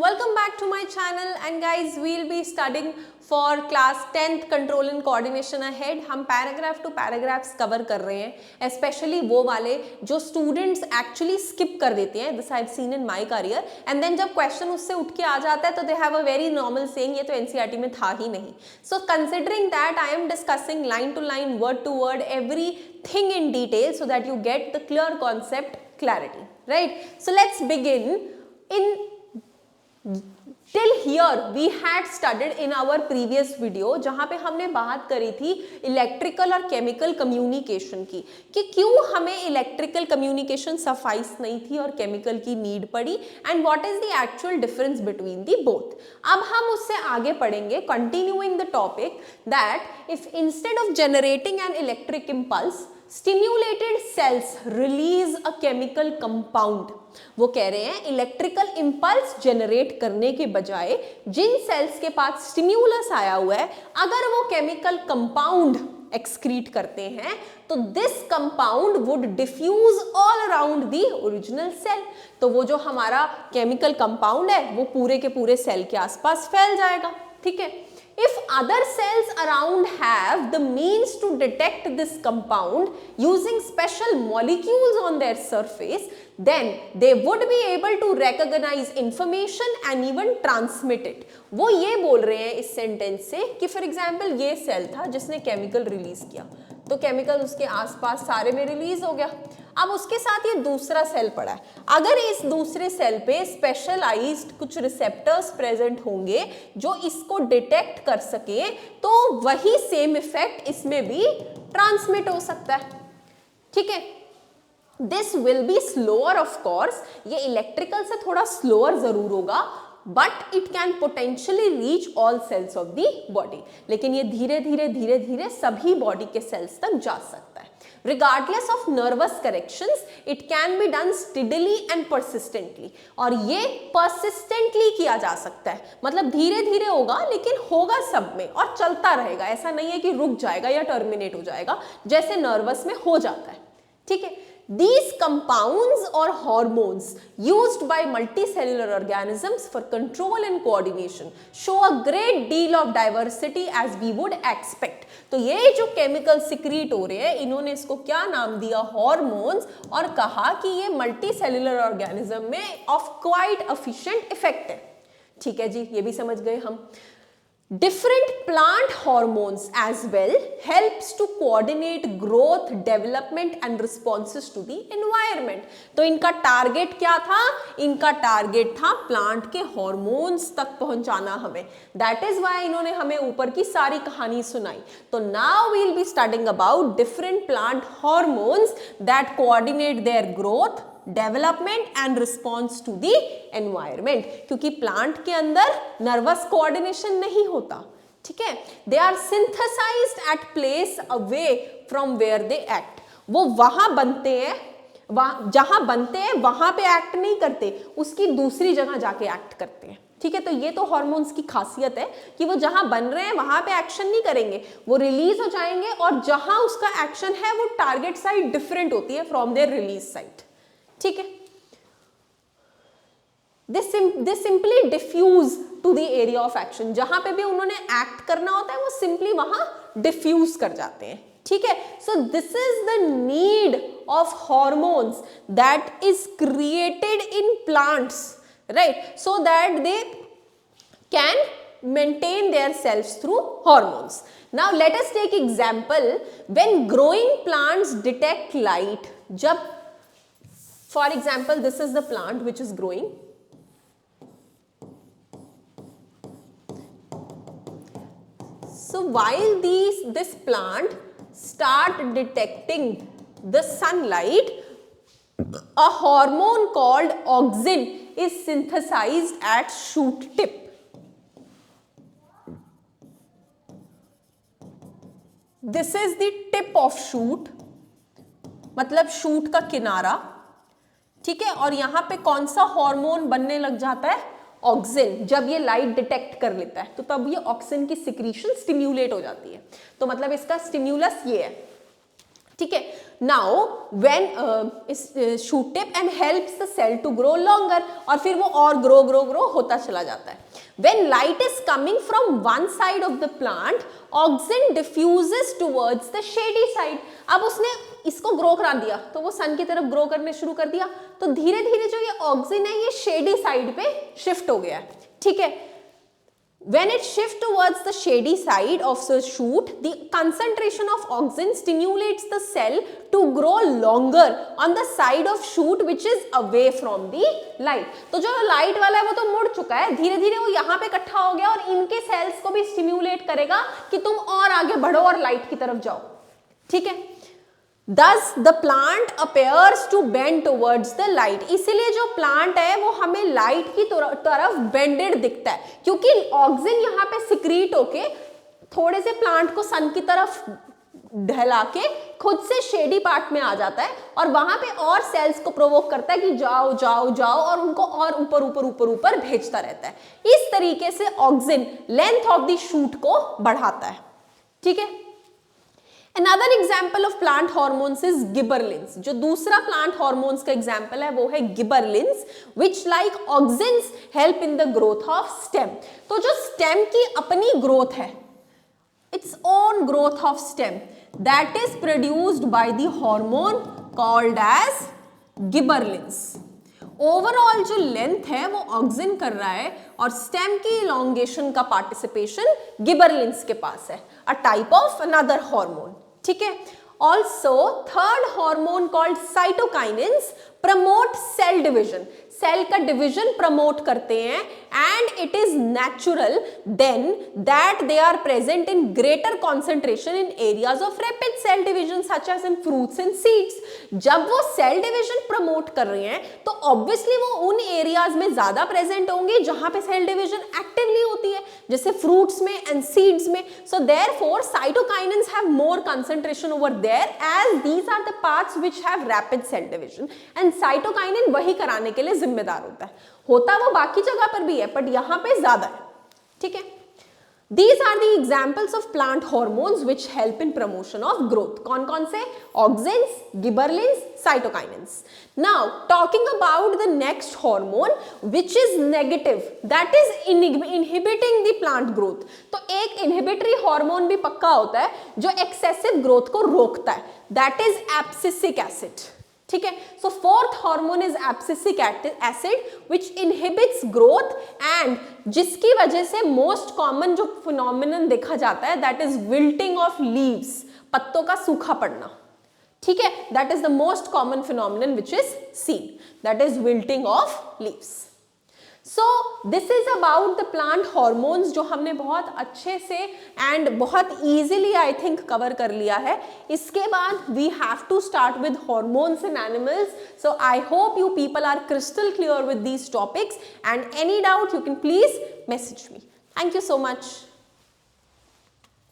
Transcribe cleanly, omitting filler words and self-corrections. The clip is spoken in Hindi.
Welcome back to my channel and guys we'll be studying for class 10th control and coordination ahead. हम पैराग्राफ टू पैराग्राफ्स कवर कर रहे हैं, स्पेशली वो वाले जो स्टूडेंट्स एक्चुअली स्किप कर देते हैं. This I have seen in my career and then जब क्वेश्चन उससे उठ के आ जाता है तो they have a very normal saying, ये तो एनसीईआरटी में था ही नहीं. So considering that I am discussing line to line, word to word, everything in detail so that you get the clear concept clarity, right? So let's begin. Till here we had studied in our previous video जहाँ पे हमने बात करी थी इलेक्ट्रिकल और केमिकल कम्युनिकेशन की, कि क्यों हमें इलेक्ट्रिकल कम्युनिकेशन सफाइस नहीं थी और केमिकल की नीड पड़ी and what is the actual difference between the both. अब हम उससे आगे पढ़ेंगे, continuing the topic, that if instead of generating an electric impulse stimulated cells release a chemical compound. वो कह रहे हैं इलेक्ट्रिकल इंपल्स जनरेट करने के बजाय जिन सेल्स के पास स्टिम्युलस आया हुआ है, अगर वो केमिकल कंपाउंड एक्सक्रीट करते हैं तो this compound would diffuse all around the original cell. तो वो जो हमारा केमिकल कंपाउंड है वो पूरे के पूरे सेल के आसपास फैल जाएगा. ठीक है. If other cells around have the means to detect this compound using special molecules on their surface, then they would be able to recognize information and even transmit it. वो ये बोल रहे हैं इस सेंटेंस से कि फॉर एग्जाम्पल ये सेल था जिसने केमिकल रिलीज किया, तो केमिकल उसके आसपास सारे में रिलीज हो गया. अब उसके साथ ये दूसरा सेल पड़ा है, अगर इस दूसरे सेल पे स्पेशलाइज्ड कुछ रिसेप्टर्स प्रेजेंट होंगे जो इसको डिटेक्ट कर सके, तो वही सेम इफेक्ट इसमें भी ट्रांसमिट हो सकता है. ठीक है. This will be slower of course, ये इलेक्ट्रिकल से थोड़ा स्लोअर जरूर होगा, but it can potentially reach all cells of the body. लेकिन ये धीरे धीरे धीरे धीरे सभी बॉडी के सेल्स तक जा सकता है. Regardless of nervous corrections, it can be done steadily and persistently. और ये persistently किया जा सकता है, मतलब धीरे धीरे होगा लेकिन होगा सब में और चलता रहेगा. ऐसा नहीं है कि रुक जाएगा या टर्मिनेट हो जाएगा जैसे नर्वस में हो जाता है. ठीक है. These compounds or hormones used by multicellular organisms for control and coordination show a great deal of diversity as we would expect. तो ये जो केमिकल सिक्रीट हो रहे हैं, इन्होंने इसको क्या नाम दिया, हॉर्मोन्स, और कहा कि ये मल्टीसेल्युलर ऑर्गेनिज्म में ऑफ क्वाइट एफिशिएंट इफेक्ट है. ठीक है जी, ये भी समझ गए हम. Different plant hormones as well helps to coordinate growth, development and responses to the environment. तो इनका टारगेट क्या था? इनका टारगेट था प्लांट के हॉर्मोन्स तक पहुंचाना हमें. That is why इन्होंने हमें ऊपर की सारी कहानी सुनाई. तो now we'll be studying about different plant hormones that coordinate their growth, development and response to the environment. क्योंकि प्लांट के अंदर नर्वस कोऑर्डिनेशन नहीं होता. ठीक है. They are synthesised at place away from where they act. वो वहां बनते हैं, जहां बनते हैं वहां पे एक्ट नहीं करते, उसकी दूसरी जगह जाके एक्ट करते हैं. ठीक है. तो ये तो हार्मोन्स की खासियत है कि वो जहां बन रहे हैं वहां पे एक्शन नहीं करेंगे, वो रिलीज हो जाएंगे और जहां उसका एक्शन है वो टारगेट साइड डिफरेंट होती है फ्रॉम देयर रिलीज साइड. ठीक है. This simply diffuse to the area of action. जहां पे भी उन्होंने एक्ट करना होता है वो सिंपली वहां डिफ्यूज कर जाते हैं. ठीक है. So this is the need of hormones that is created in plants, right, so that they can maintain their selves through hormones. Now let us take example when growing plants detect light. जब for example this is the plant which is growing. So while this plant start detecting the sunlight, a hormone called auxin is synthesized at shoot tip. This is the tip of shoot, मतलब शूट का किनारा. ठीक है. और यहां पे कौन सा हार्मोन बनने लग जाता है? ऑक्सिन. जब ये लाइट डिटेक्ट कर लेता है तो तब ये ऑक्सिन की सिक्रीशन स्टिम्युलेट हो जाती है. तो मतलब इसका स्टिम्युलस ये है. ठीक है। Now when shoot tip and helps the cell to grow longer, और फिर वो और ग्रो होता चला जाता है। When light is coming from one side of the plant, auxin diffuses towards the shady side. अब उसने इसको ग्रो करा दिया तो वो सन की तरफ ग्रो करने शुरू कर दिया, तो धीरे धीरे जो ये ऑक्सिन है ये शेडी साइड पे शिफ्ट हो गया है। ठीक है। When it shifts towards the shady side of the shoot, the concentration of auxin stimulates the cell to grow longer on the side of shoot which is away from the light. तो जो लाइट वाला है वो तो मुड़ चुका है, धीरे धीरे वो यहाँ पे इकट्ठा हो गया और इनके सेल्स को भी स्टिम्युलेट करेगा कि तुम और आगे बढ़ो और लाइट की तरफ जाओ। ठीक है। Thus the plant appears to bend towards the light. इसीलिए जो प्लांट है वो हमें लाइट की तरफ बेंडेड दिखता है, क्योंकि ऑक्सिन यहाँ पे सिक्रीट होके थोड़े से प्लांट को सन की तरफ ढला के खुद से शेडी पार्ट में आ जाता है और वहां पे और सेल्स को प्रोवोक करता है कि जाओ जाओ जाओ, और उनको और ऊपर ऊपर ऊपर ऊपर भेजता रहता है। इस तरीके से auxin length of the shoot को बढ़ाता है। ठीक है। Another example of plant hormones is gibberellins. जो दूसरा plant hormones का example है वो है gibberellins, which like auxins help in the growth of stem. तो जो stem की अपनी growth है, its own growth of stem, that is produced by the hormone called as gibberellins. Overall जो लेंथ है वो ऑक्सिन कर रहा है और स्टेम की इलोंगेशन का पार्टिसिपेशन गिबरलिंस के पास है, a type of another hormone. ठीक है। Also third hormone called cytokinins promote cell division, cell का डिविजन प्रमोट करते हैं, and it is natural then that they are present in greater concentration in areas of rapid cell division such as in fruits and seeds. जब वो सेल डिविजन प्रमोट कर रहे हैं तो ऑब्वियसली वो उन एरियाज में ज्यादा प्रेजेंट होंगे जहां पे सेल डिविजन एक्टिवली होती है, जैसे फ्रूट्स में एंड सीड्स में। So therefore cytokinins have more concentration over there as these are the parts which have rapid cell division, and cytokinin वही कराने के लिए जिम्मेदार होता है वो बाकी जगह पर भी है बट यहां पे ज्यादा है। ठीक है। These are the examples of plant hormones which help in promotion of growth. कौन-कौन से? Auxins, gibberellins, cytokinins. Now, talking about the next hormone which is negative, that is inhibiting the plant growth. तो एक inhibitory hormone भी पक्का होता है जो excessive growth को रोकता है, that is abscisic acid. ठीक है। So fourth hormone is abscisic acid which inhibits growth, and जिसकी वजह से मोस्ट कॉमन जो फिनोमिनन देखा जाता है that is wilting of leaves, पत्तों का सूखा पड़ना। ठीक है। That is the most common phenomenon which is seen, that is wilting of leaves. So this is about the plant hormones जो हमने बहुत अच्छे से एंड बहुत इजीली आई थिंक कवर कर लिया है। इसके बाद we have to start with hormones in animals. So I hope you people are crystal clear with these topics, and any doubt you can please message me. Thank you so much.